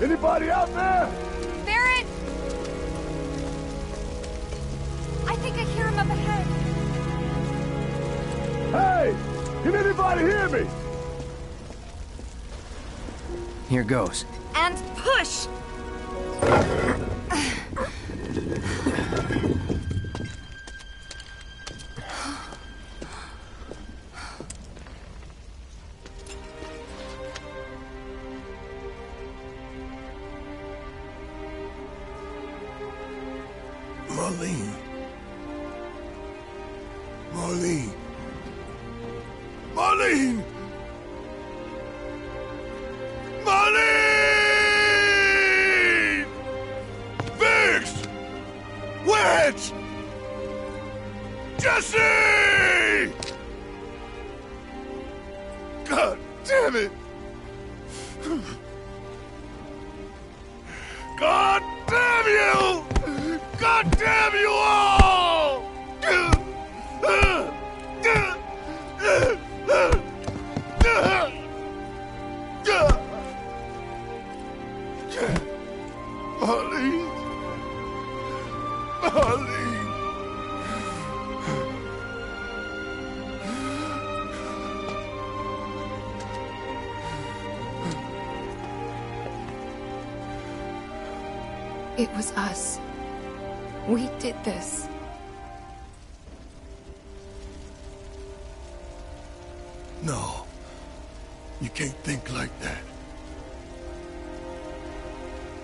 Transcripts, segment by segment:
Anybody out there? Barrett! I think I hear him up ahead. Hey! Can anybody hear me? Here goes. And push! Marlene. Marlene. Marlene! Marlene! Biggs! Wedge! Jesse! God damn it! God damn you! God damn you all! Marlene. Marlene. It was us. We did this. No. You can't think like that.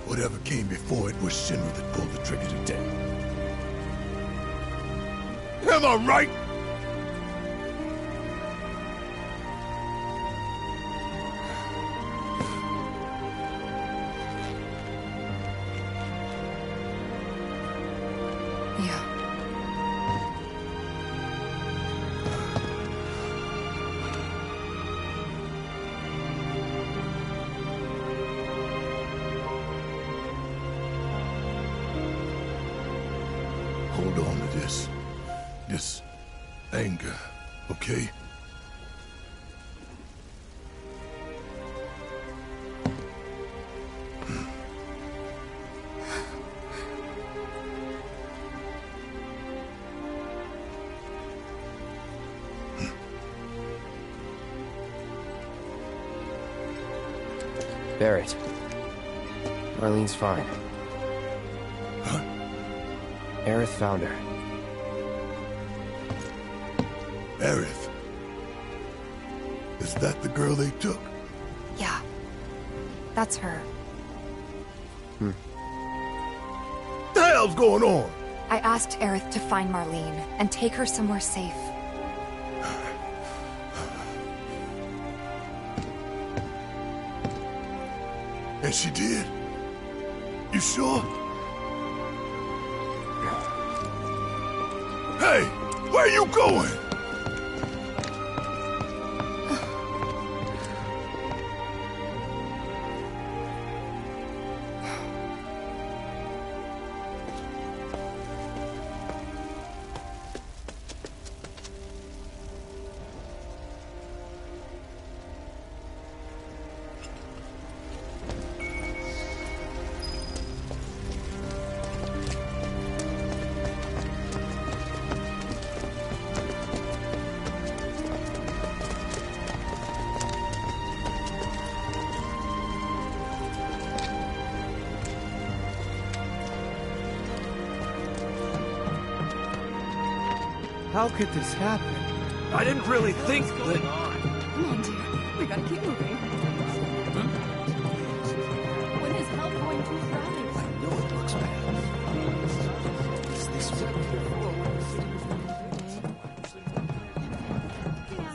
Whatever came before it was Shinra that pulled the trigger today. Am I right? Yeah. Hold on to this anger, okay? Barrett. Marlene's fine. Huh? Aerith found her. Aerith. Is that the girl they took? Yeah. That's her. The hell's going on? I asked Aerith to find Marlene and take her somewhere safe. And she did? You sure? Hey, where you going? How could this happen? I didn't really think that... Come on, dear. We gotta keep moving. When is help going to rise? I know it looks bad. Is this what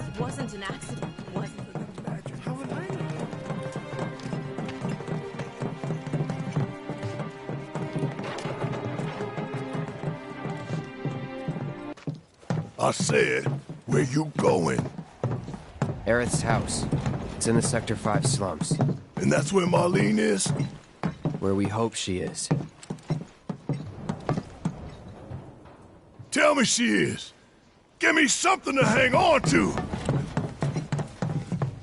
It wasn't an accident, was it? How would I know? I said, where you going? Aerith's house. It's in the Sector 5 slums. And that's where Marlene is? Where we hope she is. Tell me she is. Give me something to hang on to.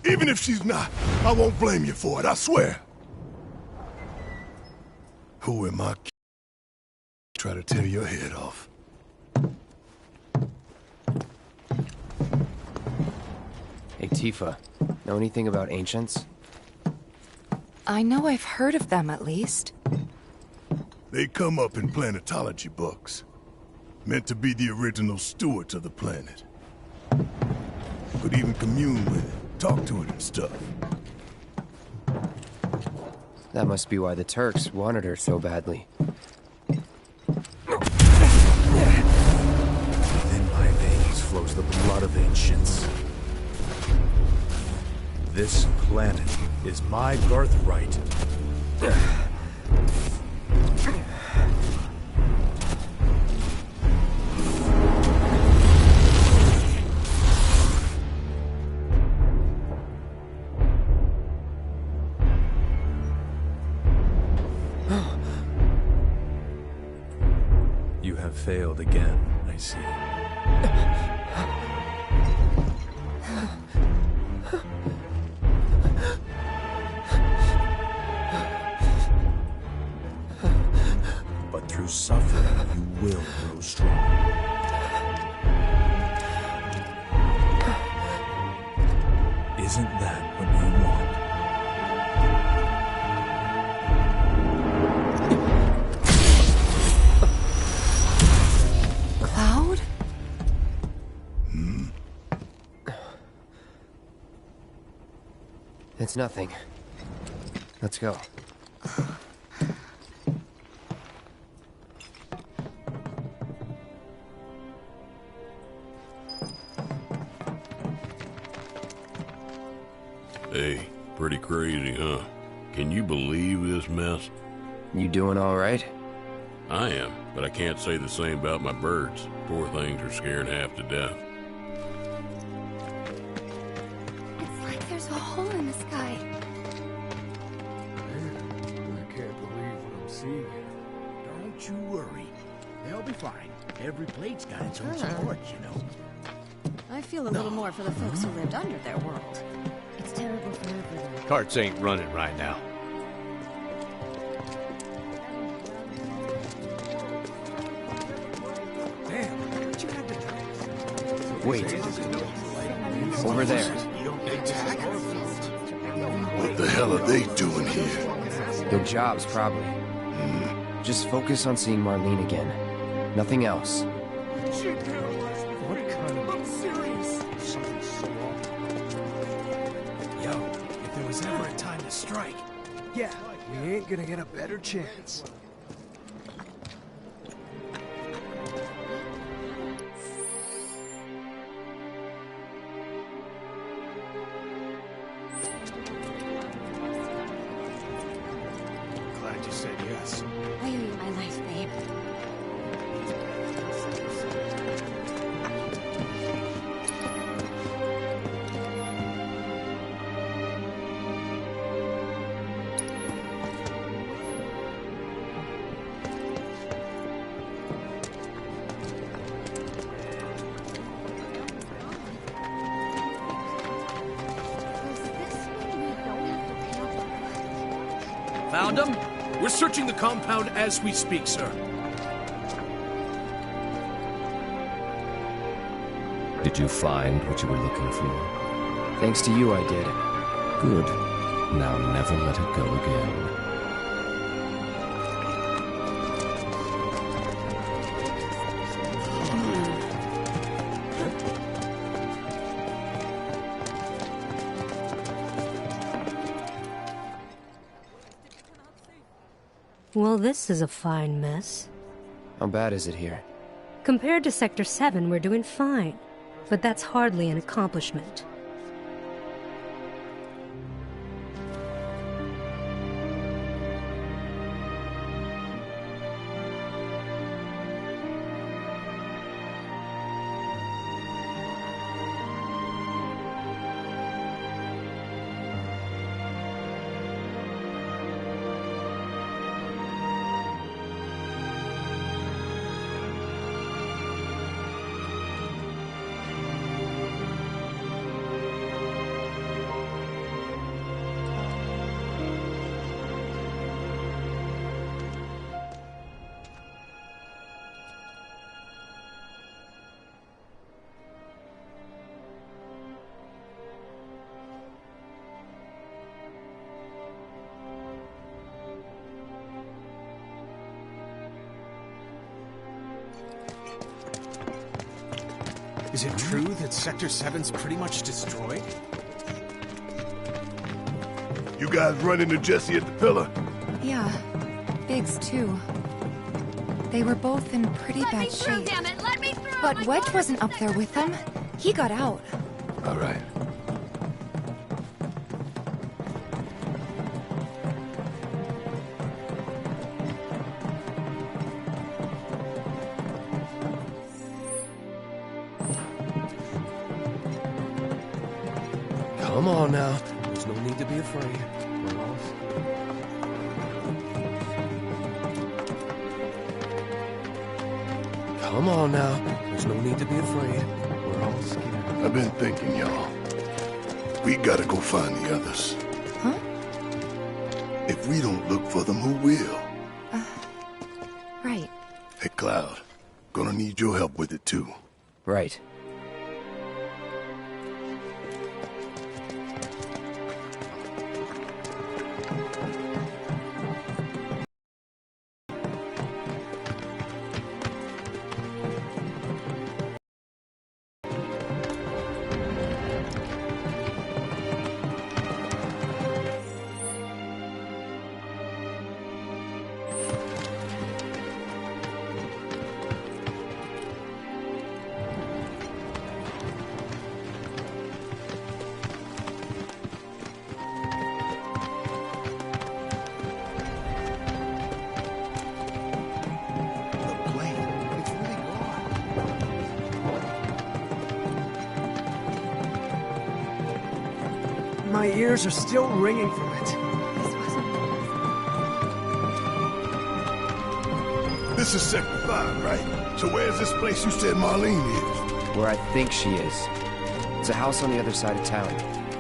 Even if she's not, I won't blame you for it, I swear. cool when my try to tear your head off. Hey, Tifa. Know anything about ancients? I know I've heard of them, at least. They come up in planetology books. Meant to be the original stewards of the planet. Could even commune with it, talk to it and stuff. That must be why the Turks wanted her so badly. Within my veins flows the blood of ancients. This planet is my birthright. You have failed again, I see. But through suffering, you will grow strong. Isn't that what you want? Cloud? It's nothing. Let's go. Hey, pretty crazy, huh? Can you believe this mess? You doing all right? I am, but I can't say the same about my birds. Poor things are scared half to death. It's like there's a hole in the sky. I can't believe what I'm seeing here. Don't you worry. They'll be fine. Every plate's got its own support, you know. I feel a little more for the folks who lived under their world. It's terrible for everyone. Carts ain't running right now. Damn, what you had to drink? Wait. Over there. What the hell are they doing here? Their jobs, probably. Just focus on seeing Marlene again. Nothing else. What kind of... I'm serious. Something's so wrong. Yo, if there was ever a time to strike... Yeah, we ain't gonna get a better chance. Glad you said yes. I owe you my life, babe. Found them? We're searching the compound as we speak, sir. Did you find what you were looking for? Thanks to you, I did. Good. Now never let it go again. Well, this is a fine mess. How bad is it here? Compared to Sector 7, we're doing fine. But that's hardly an accomplishment. Is it true that Sector 7's pretty much destroyed? You guys run into Jesse at the pillar? Yeah, Biggs too. They were both in pretty bad shape. Damn it, let me through! But Wedge wasn't up there with them. He got out. All right. Come on now. There's no need to be afraid. We're all... Come on now. There's no need to be afraid. We're all scared. I've been thinking, y'all. We gotta go find the others. Huh? If we don't look for them, who will? Right. Hey, Cloud. Gonna need your help with it, too. Right. My ears are still ringing from it. This is Sector 5, right? So where's this place you said Marlene is? Where I think she is. It's a house on the other side of town.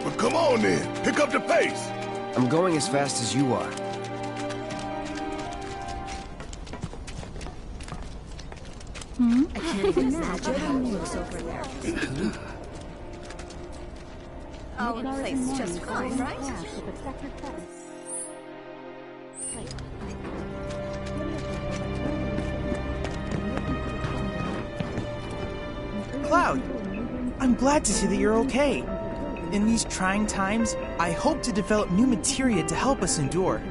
Well, come on then. Pick up the pace. I'm going as fast as you are. I can't even imagine how it looks over there. Oh, the place is just fine, right? Cloud, I'm glad to see that you're okay. In these trying times, I hope to develop new materia to help us endure.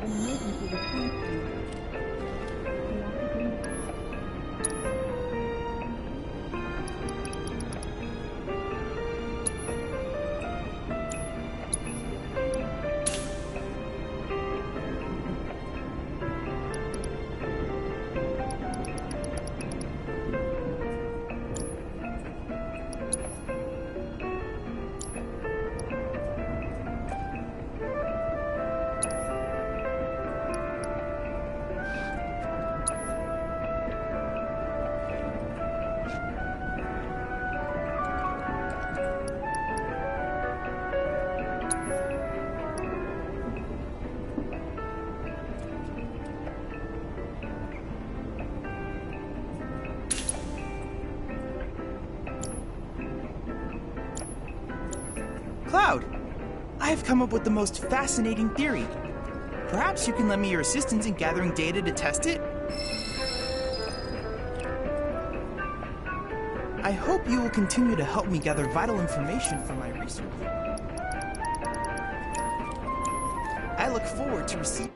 Cloud, I have come up with the most fascinating theory. Perhaps you can lend me your assistance in gathering data to test it? I hope you will continue to help me gather vital information for my research. I look forward to receiving...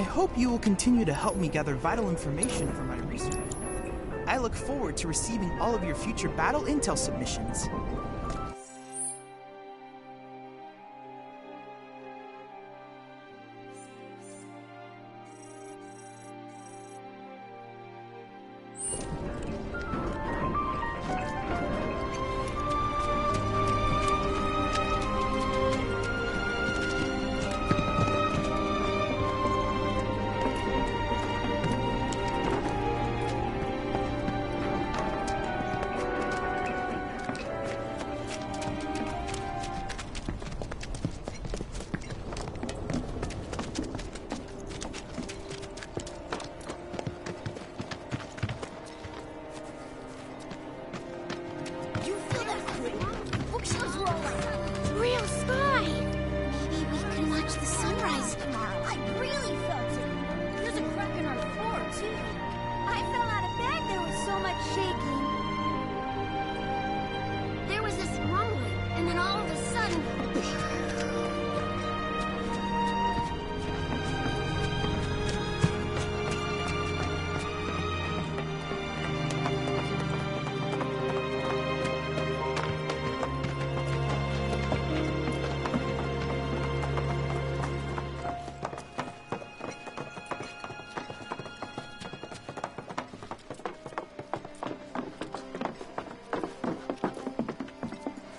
I hope you will continue to help me gather vital information for my research. I look forward to receiving all of your future battle intel submissions.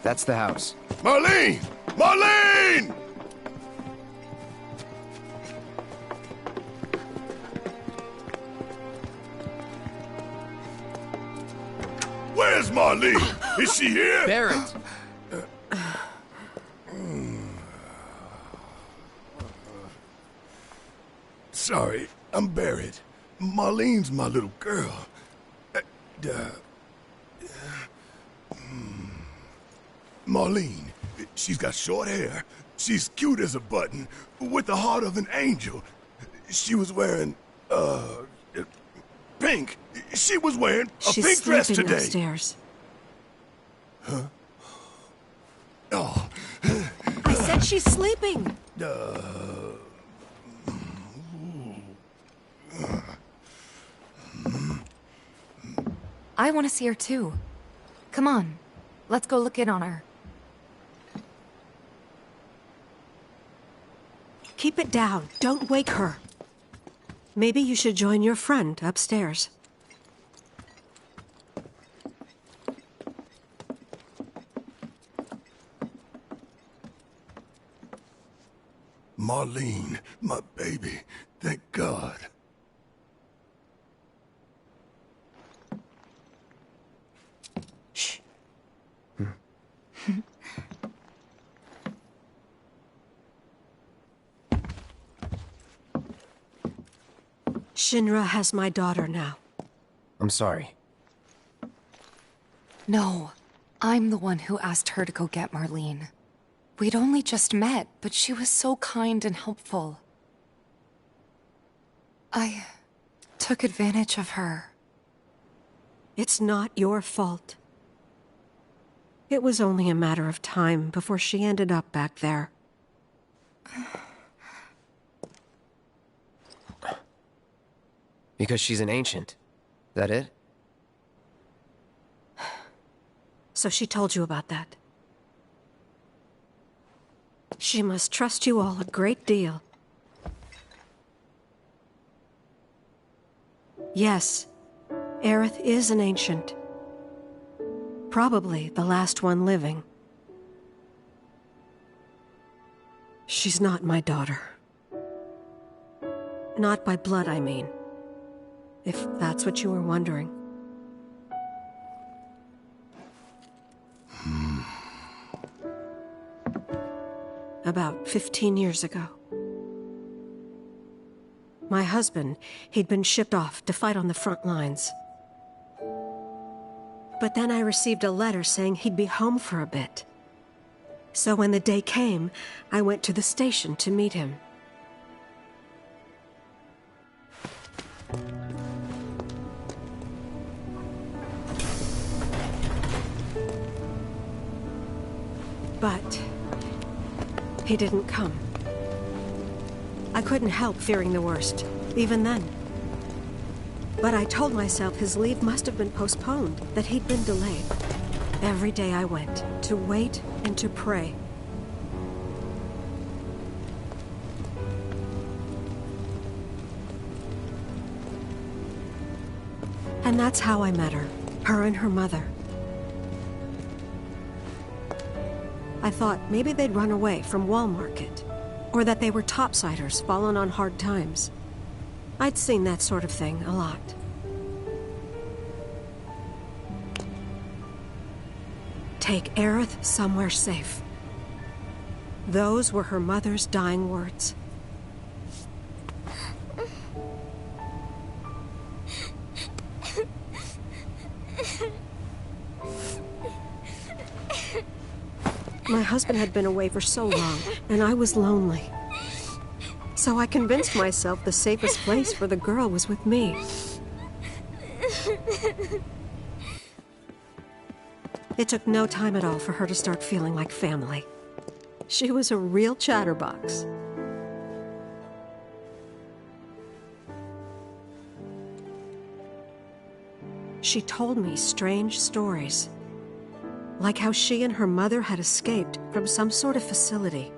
That's the house. Marlene! Marlene! Where's Marlene? Is she here? Barrett! Sorry, I'm Barrett. Marlene's my little girl. Marlene, she's got short hair. She's cute as a button, with the heart of an angel. She was wearing, pink. She was wearing a pink dress today. She's sleeping upstairs. Huh? Oh. I said she's sleeping. I want to see her too. Come on, let's go look in on her. Keep it down. Don't wake her. Maybe you should join your friend upstairs. Marlene, my baby. Thank God. Shh. Shinra has my daughter now. I'm sorry. No, I'm the one who asked her to go get Marlene. We'd only just met, but she was so kind and helpful. I took advantage of her. It's not your fault. It was only a matter of time before she ended up back there. Because she's an ancient. That it? So she told you about that. She must trust you all a great deal. Yes, Aerith is an ancient. Probably the last one living. She's not my daughter. Not by blood, I mean. If that's what you were wondering. About 15 years ago. My husband, he'd been shipped off to fight on the front lines. But then I received a letter saying he'd be home for a bit. So when the day came, I went to the station to meet him. But he didn't come. I couldn't help fearing the worst, even then. But I told myself his leave must have been postponed, that he'd been delayed. Every day I went, to wait and to pray. And that's how I met her. Her and her mother. I thought maybe they'd run away from Wall Market, or that they were topsiders fallen on hard times. I'd seen that sort of thing a lot. Take Aerith somewhere safe. Those were her mother's dying words. My husband had been away for so long, and I was lonely. So I convinced myself the safest place for the girl was with me. It took no time at all for her to start feeling like family. She was a real chatterbox. She told me strange stories. Like how she and her mother had escaped from some sort of facility.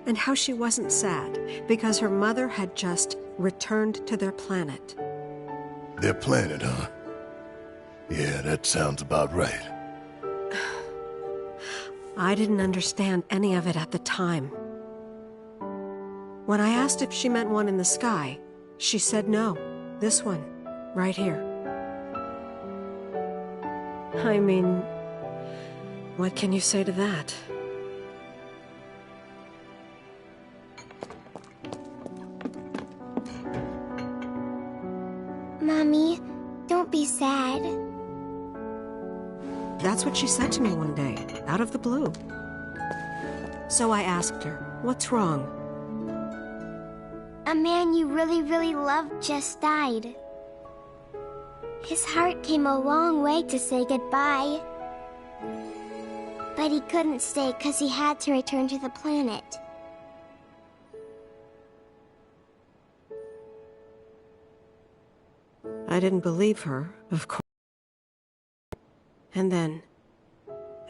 And how she wasn't sad because her mother had just returned to their planet. Their planet, huh? Yeah, that sounds about right. I didn't understand any of it at the time. When I asked if she meant one in the sky, she said no. This one, right here. I mean, what can you say to that? Mommy, don't be sad. That's what she said to me one day, out of the blue. So I asked her, what's wrong? A man you really, really loved just died. His heart came a long way to say goodbye. But he couldn't stay because he had to return to the planet. I didn't believe her, of course. And then,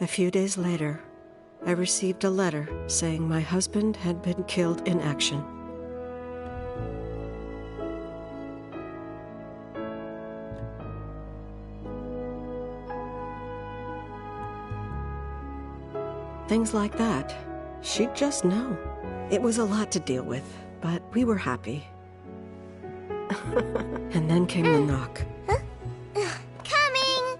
a few days later, I received a letter saying my husband had been killed in action. Things like that. She'd just know. It was a lot to deal with, but we were happy. And then came the knock. Coming!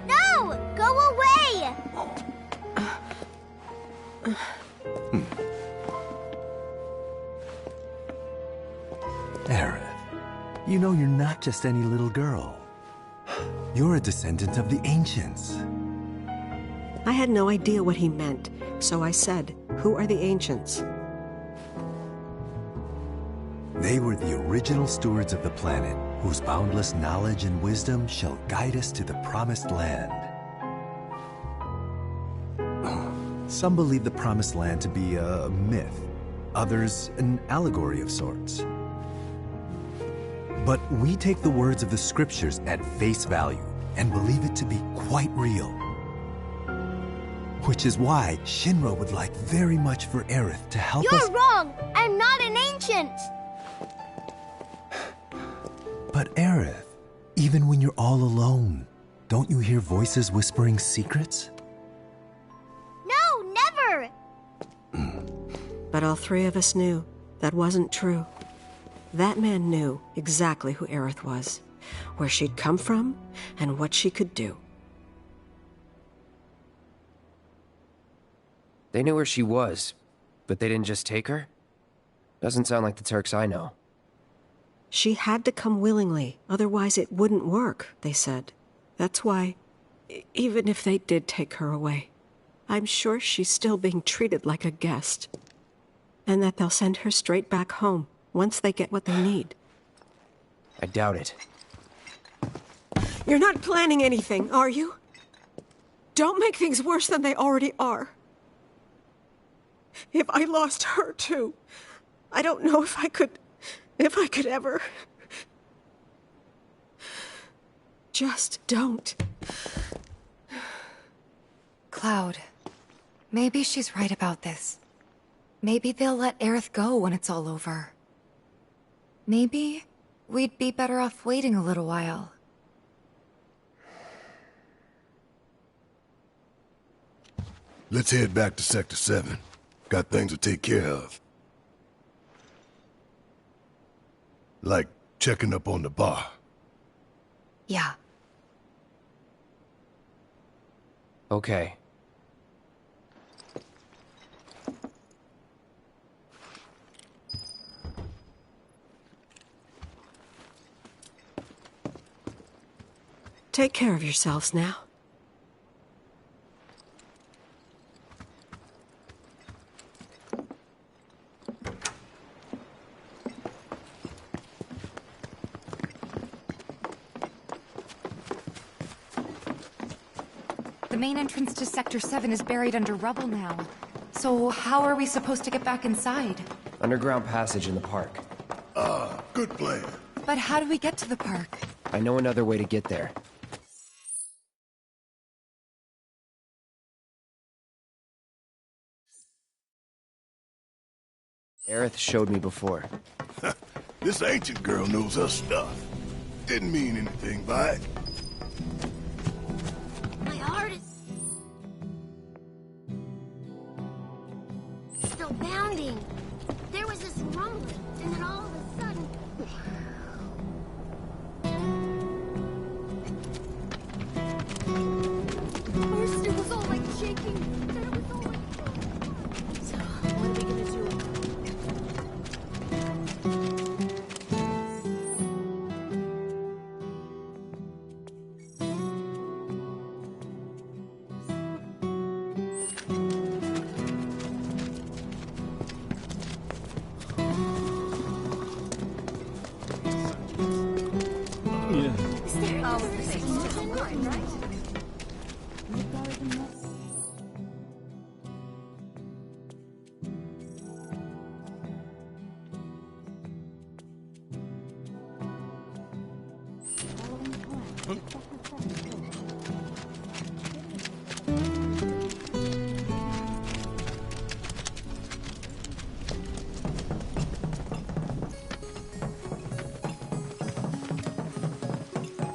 No! Go away! Aerith, you know you're not just any little girl. You're a descendant of the Ancients. I had no idea what he meant, so I said, "Who are the Ancients?" They were the original stewards of the planet, whose boundless knowledge and wisdom shall guide us to the Promised Land. Some believe the Promised Land to be a myth, others an allegory of sorts. But we take the words of the scriptures at face value and believe it to be quite real. Which is why Shinra would like very much for Aerith to help us— You're wrong! I'm not an ancient! But Aerith, even when you're all alone, don't you hear voices whispering secrets? No, never! But all three of us knew that wasn't true. That man knew exactly who Aerith was, where she'd come from, and what she could do. They knew where she was, but they didn't just take her? Doesn't sound like the Turks I know. She had to come willingly, otherwise it wouldn't work, they said. That's why, even if they did take her away, I'm sure she's still being treated like a guest. And that they'll send her straight back home, once they get what they need. I doubt it. You're not planning anything, are you? Don't make things worse than they already are. If I lost her, too, I don't know if I could ever. Just don't. Cloud, maybe she's right about this. Maybe they'll let Aerith go when it's all over. Maybe we'd be better off waiting a little while. Let's head back to Sector 7. Got things to take care of. Like checking up on the bar. Yeah. Okay. Take care of yourselves now. The main entrance to Sector 7 is buried under rubble now. So how are we supposed to get back inside? Underground passage in the park. Good plan. But how do we get to the park? I know another way to get there. Aerith showed me before. This ancient girl knows her stuff. Didn't mean anything by it. My heart is still pounding. There was this rumbling, and then all of a sudden... First it was all like shaking, then it was all like... So, what are we gonna do?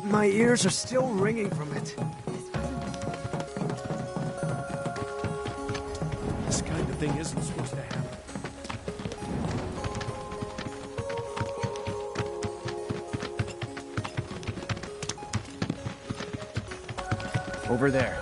My ears are still ringing from it. This kind of thing isn't supposed to happen. Over there.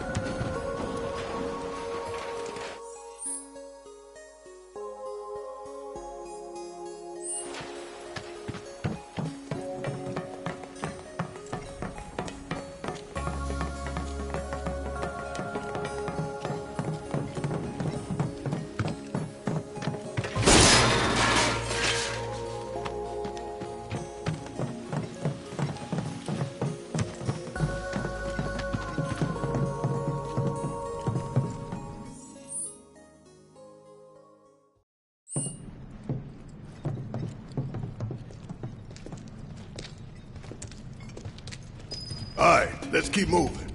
Alright, let's keep moving.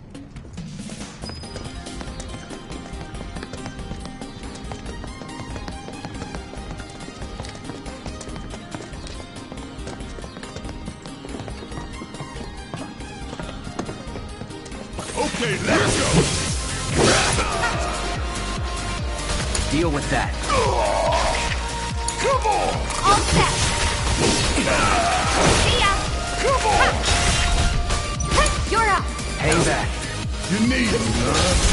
Okay, let's go! Deal with that. Come on! All set! See ya! Come on! You're up! Hang back. You need me, Enough.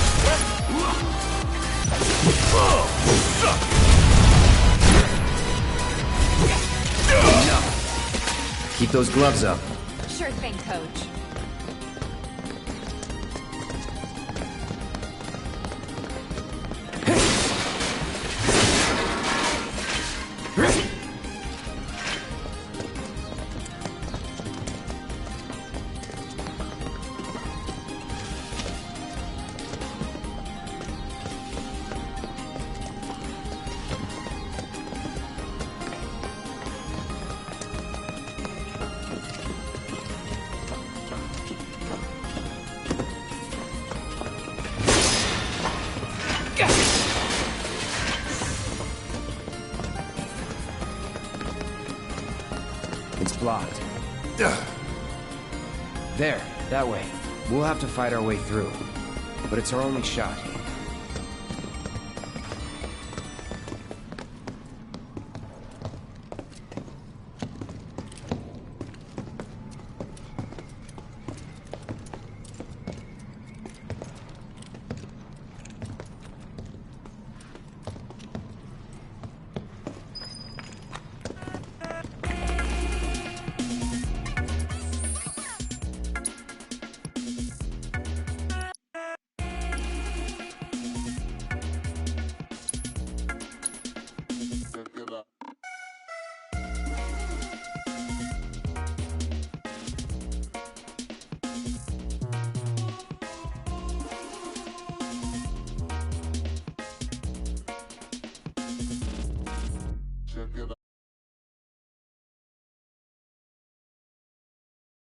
Keep those gloves up. Sure thing, Coach. blocked. There, that way. We'll have to fight our way through. But it's our only shot.